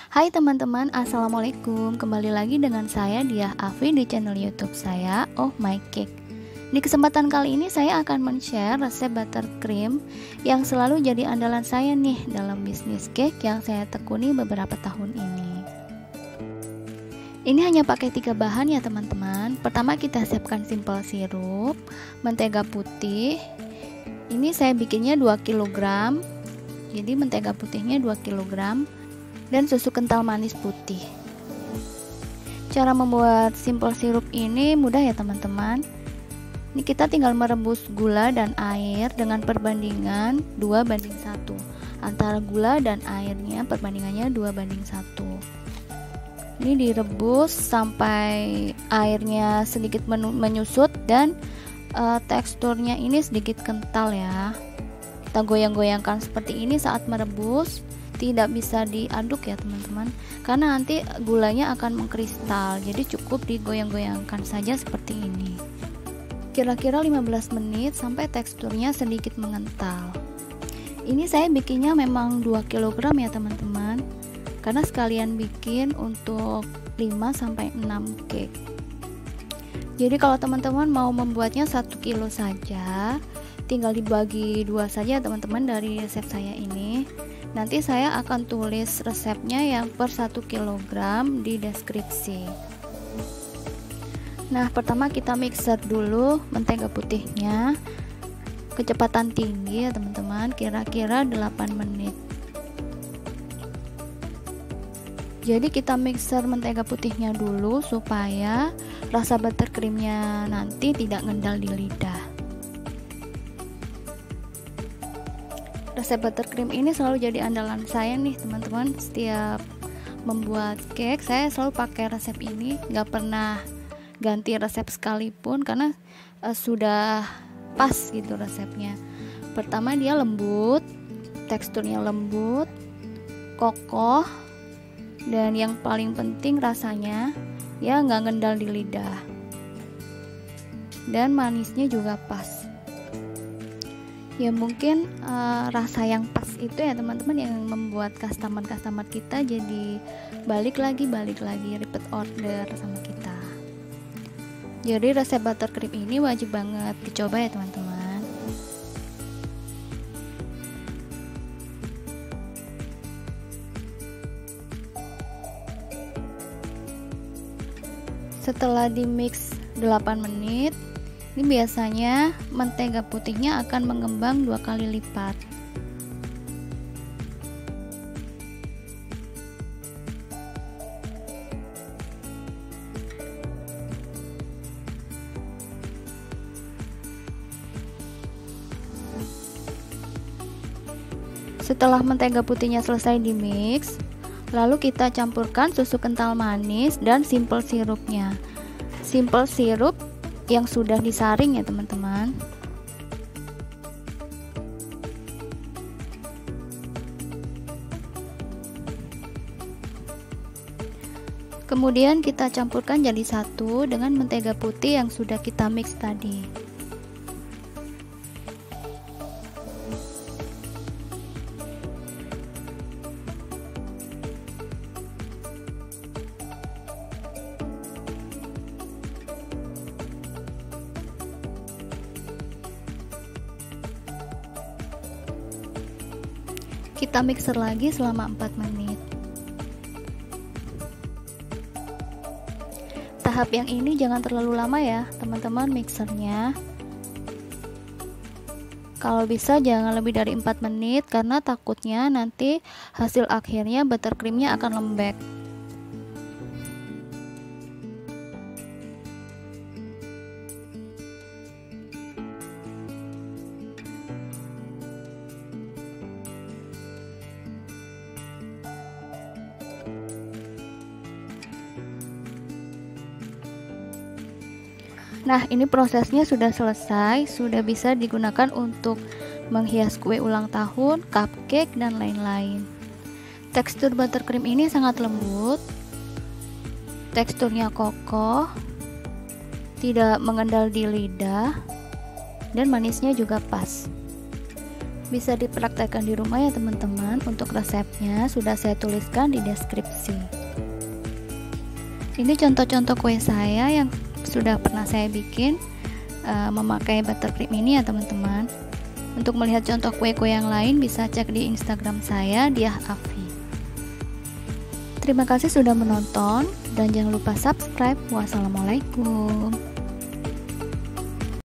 Hai teman-teman, assalamualaikum. Kembali lagi dengan saya Diah Afi di channel YouTube saya, Oh My Cake. Di kesempatan kali ini saya akan men-share resep buttercream yang selalu jadi andalan saya nih dalam bisnis cake yang saya tekuni beberapa tahun ini. Ini hanya pakai 3 bahan ya teman-teman. Pertama kita siapkan simple sirup, mentega putih. Ini saya bikinnya 2 kg. Jadi mentega putihnya 2 kg. Dan susu kental manis putih. Cara membuat simple sirup ini mudah ya teman-teman. Ini kita tinggal merebus gula dan air dengan perbandingan 2:1. Antara gula dan airnya perbandingannya 2:1. Ini direbus sampai airnya sedikit menyusut dan teksturnya ini sedikit kental ya. Kita goyang-goyangkan seperti ini saat merebus. Tidak bisa diaduk ya teman-teman, karena nanti gulanya akan mengkristal. Jadi cukup digoyang-goyangkan saja seperti ini. Kira-kira 15 menit sampai teksturnya sedikit mengental. Ini saya bikinnya memang 2 kg ya teman-teman, karena sekalian bikin untuk 5-6 cake. Jadi kalau teman-teman mau membuatnya 1 kilo saja, tinggal dibagi 2 saja teman-teman dari resep saya ini. Nanti saya akan tulis resepnya yang per 1 kg di deskripsi. Nah, pertama kita mixer dulu mentega putihnya. Kecepatan tinggi ya teman-teman, kira-kira 8 menit. Jadi kita mixer mentega putihnya dulu supaya rasa buttercreamnya nanti tidak ngendal di lidah. Resep buttercream ini selalu jadi andalan saya nih teman-teman. Setiap membuat cake saya selalu pakai resep ini, nggak pernah ganti resep sekalipun karena sudah pas gitu resepnya. Pertama dia lembut, teksturnya lembut, kokoh, dan yang paling penting rasanya ya nggak ngendal di lidah, dan manisnya juga pas. Ya mungkin rasa yang pas itu ya teman-teman yang membuat customer kita jadi balik lagi repeat order sama kita. Jadi resep buttercream ini wajib banget dicoba ya teman-teman. Setelah di mix 8 menit, ini biasanya mentega putihnya akan mengembang 2 kali lipat. Setelah mentega putihnya selesai di mix, lalu kita campurkan susu kental manis dan simple sirupnya. Simple sirup yang sudah disaring ya teman-teman. Kemudian kita campurkan jadi satu dengan mentega putih yang sudah kita mix tadi. Kita mixer lagi selama 4 menit. Tahap yang ini jangan terlalu lama ya teman-teman mixernya. Kalau bisa jangan lebih dari 4 menit karena takutnya nanti hasil akhirnya buttercreamnya akan lembek. Nah, ini prosesnya sudah selesai, sudah bisa digunakan untuk menghias kue ulang tahun, cupcake, dan lain-lain. Tekstur buttercream ini sangat lembut, teksturnya kokoh, tidak mengendal di lidah, dan manisnya juga pas. Bisa dipraktekkan di rumah ya teman-teman. Untuk resepnya sudah saya tuliskan di deskripsi. Ini contoh-contoh kue saya yang sudah pernah saya bikin memakai buttercream ini ya teman-teman. Untuk melihat contoh kue-kue yang lain bisa cek di Instagram saya, Diah Afi. Terima kasih sudah menonton dan jangan lupa subscribe. Wassalamualaikum.